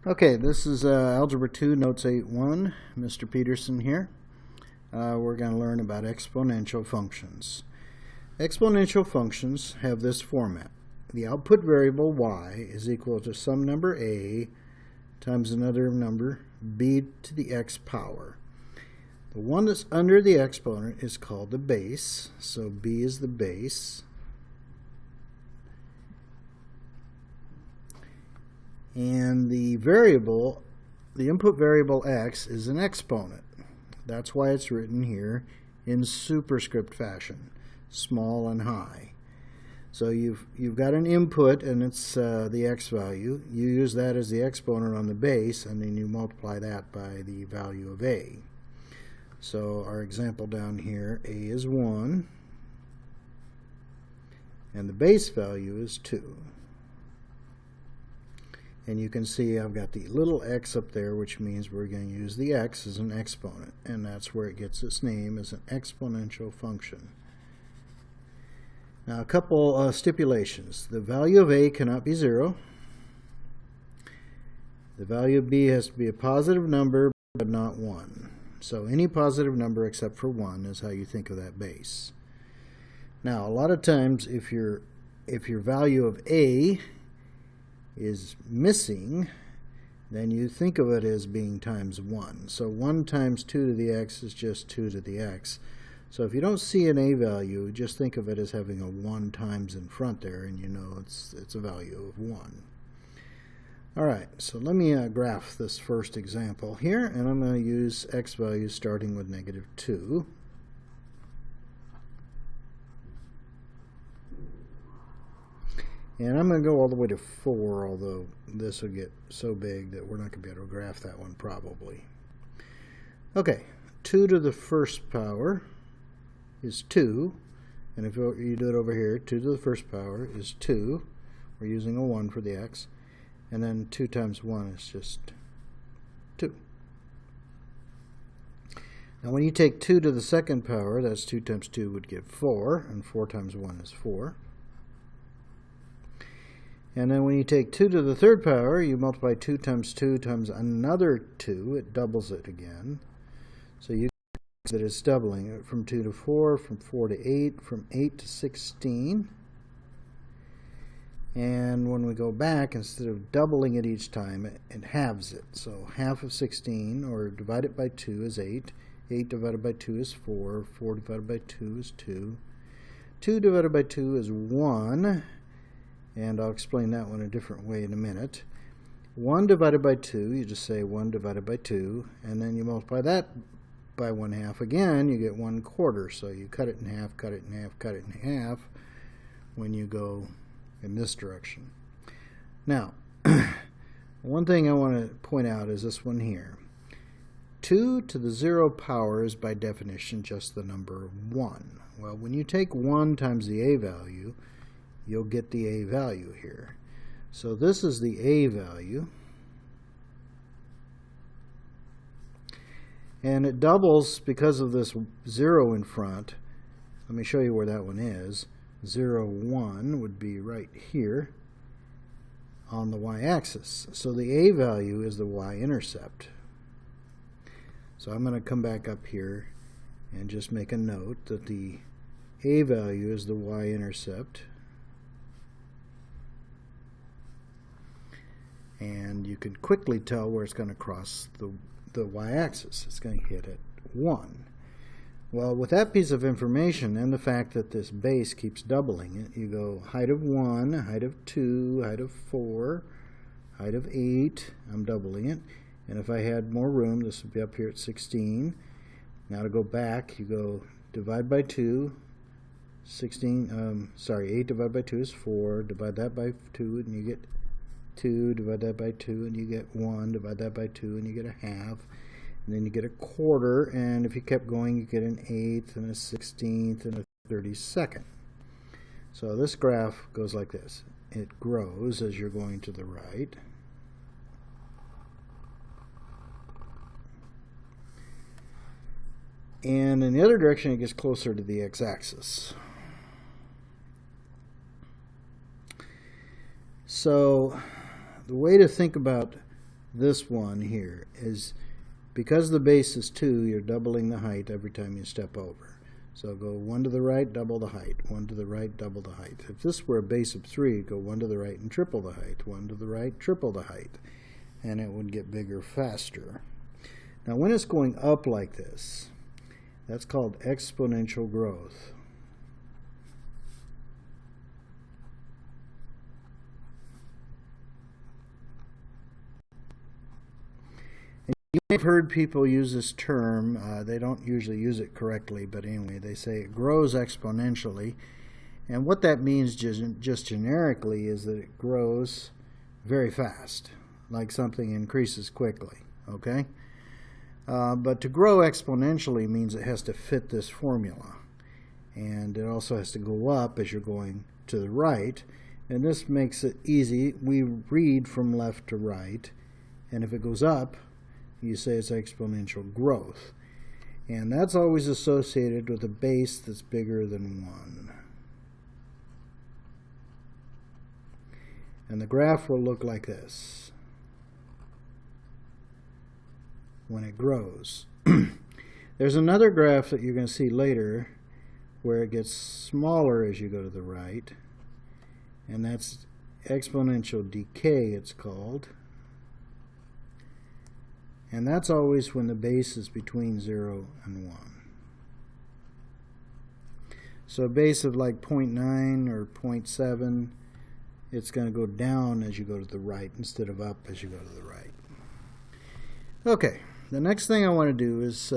Okay, this is Algebra 2, Notes 8-1. Mr. Peterson here. We're going to learn about exponential functions. Exponential functions have this format. The output variable y is equal to some number a times another number b to the x power. The one that's under the exponent is called the base, so b is the base. And the variable, the input variable x, is an exponent. That's why it's written here in superscript fashion, small and high. So you've got an input, and it's the x value. You use that as the exponent on the base, and then you multiply that by the value of a. So our example down here, a is 1, and the base value is 2. And you can see I've got the little x up there, which means we're going to use the x as an exponent, and that's where it gets its name as an exponential function. Now, a couple stipulations. The value of a cannot be 0. The value of b has to be a positive number, but not 1. So any positive number except for 1 is how you think of that base. Now, a lot of times, if your value of a is missing, then you think of it as being times 1. So 1 times 2 to the x is just 2 to the x. So if you don't see an a value, just think of it as having a 1 times in front there, and you know it's a value of 1. Alright, so let me graph this first example here, and I'm going to use x values starting with -2. And I'm going to go all the way to 4, although this will get so big that we're not going to be able to graph that one probably. Okay, 2 to the first power is 2. And if you do it over here, 2 to the first power is 2. We're using a 1 for the x. And then 2 times 1 is just 2. Now when you take 2 to the second power, that's 2 times 2 would give 4. And 4 times 1 is 4. And then when you take 2 to the third power, you multiply 2 times 2 times another 2. It doubles it again. So you can see that it's doubling it from 2 to 4, from 4 to 8, from 8 to 16. And when we go back, instead of doubling it each time, it halves it. So half of 16, or divide it by 2, is 8. 8 divided by 2 is 4. 4 divided by 2 is 2. 2 divided by 2 is 1. And I'll explain that one a different way in a minute. 1 divided by 2, you just say 1 divided by 2, and then you multiply that by 1/2 again, you get 1/4. So you cut it in half, cut it in half, cut it in half when you go in this direction. Now, one thing I want to point out is this one here. 2 to the 0 power is by definition just the number 1. Well, when you take 1 times the a value, you'll get the a value here. So this is the a value. And it doubles because of this 0 in front. Let me show you where that one is. 0, 1 would be right here on the y-axis. So the a value is the y-intercept. So I'm going to come back up here and just make a note that the a value is the y-intercept. And you can quickly tell where it's going to cross the y-axis. It's going to hit at 1. Well, with that piece of information and the fact that this base keeps doubling it, you go height of 1, height of 2, height of 4, height of 8. I'm doubling it. And if I had more room, this would be up here at 16. Now to go back, you go divide by 2. 8 divided by 2 is 4. Divide that by 2 and you get 2, divide that by 2 and you get 1, divide that by 2 and you get 1/2, and then you get 1/4, and if you kept going you get an 1/8 and a 16th and a 32nd. So this graph goes like this. It grows as you're going to the right. And in the other direction it gets closer to the x-axis. So the way to think about this one here is, because the base is 2, you're doubling the height every time you step over. So go 1 to the right, double the height, 1 to the right, double the height. If this were a base of 3, go 1 to the right and triple the height, 1 to the right, triple the height, and it would get bigger faster. Now when it's going up like this, that's called exponential growth. You may have heard people use this term. They don't usually use it correctly, but anyway, they say it grows exponentially. And what that means just generically is that it grows very fast, like something increases quickly, okay? But to grow exponentially means it has to fit this formula. And it also has to go up as you're going to the right. And this makes it easy. We read from left to right. And if it goes up, you say it's exponential growth. And that's always associated with a base that's bigger than 1. And the graph will look like this when it grows. There's another graph that you're going to see later where it gets smaller as you go to the right. And that's exponential decay, it's called. And that's always when the base is between 0 and 1. So a base of like 0.9 or 0.7, it's going to go down as you go to the right instead of up as you go to the right. Okay, the next thing I want to do is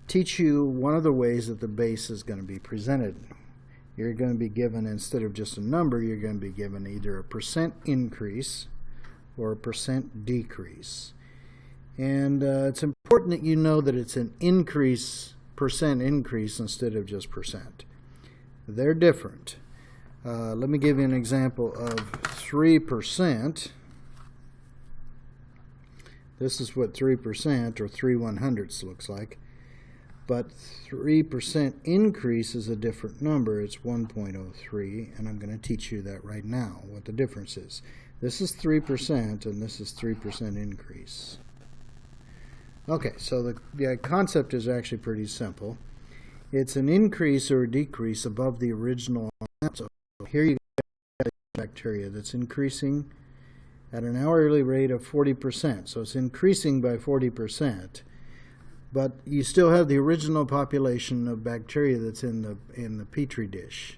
teach you one of the ways that the base is going to be presented. You're going to be given, instead of just a number, you're going to be given either a percent increase or a percent decrease. And it's important that you know that it's an increase, percent increase, instead of just percent. They're different. Let me give you an example of 3%. This is what 3% or 3/100ths looks like. But 3% increase is a different number. It's 1.03, and I'm going to teach you that right now, what the difference is. This is 3%, and this is 3% increase. Okay, so the concept is actually pretty simple. It's an increase or a decrease above the original amount. So here you got bacteria that's increasing at an hourly rate of 40%. So it's increasing by 40%. But you still have the original population of bacteria that's in the petri dish.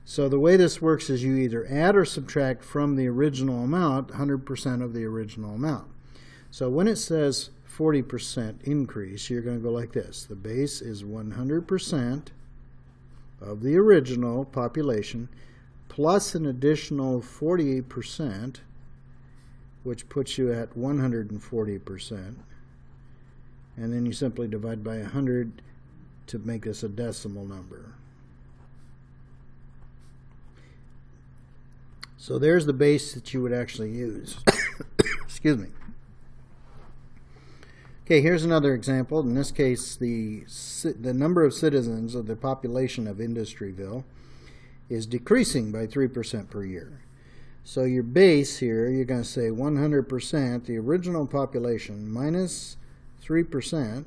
So the way this works is you either add or subtract from the original amount 100% of the original amount. So when it says 40% increase, you're going to go like this. The base is 100% of the original population plus an additional 48%, which puts you at 140%. And then you simply divide by 100 to make this a decimal number. So there's the base that you would actually use. Excuse me. Okay, here's another example. In this case, the number of citizens of the population of Industryville is decreasing by 3% per year. So your base here, you're going to say 100%, the original population, minus 3%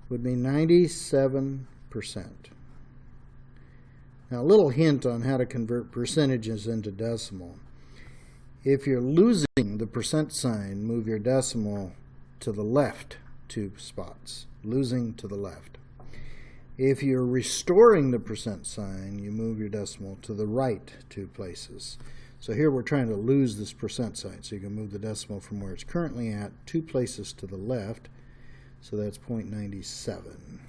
would be 97%. Now, a little hint on how to convert percentages into decimal. If you're losing the percent sign, move your decimal to the left 2 spots. Losing to the left. If you're restoring the percent sign, you move your decimal to the right 2 places. So here we're trying to lose this percent sign. So you can move the decimal from where it's currently at 2 places to the left. So that's 0.97.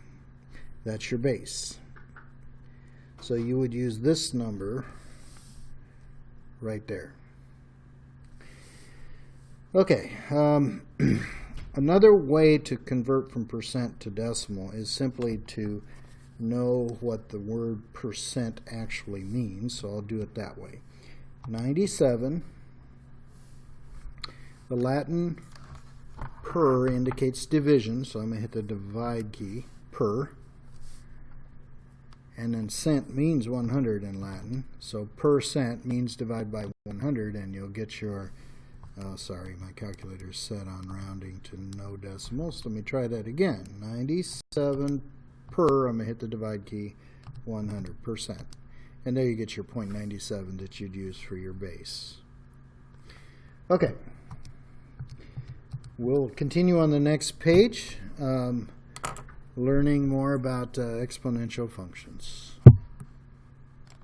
That's your base. So you would use this number right there. Okay, another way to convert from percent to decimal is simply to know what the word percent actually means, so I'll do it that way. 97, the Latin per indicates division, so I'm going to hit the divide key, per, and then cent means 100 in Latin, so percent means divide by 100, and you'll get your, sorry, my calculator's set on rounding to no decimals. Let me try that again. 97 per, I'm going to hit the divide key, 100%. And there you get your 0.97 that you'd use for your base. Okay. We'll continue on the next page, learning more about exponential functions.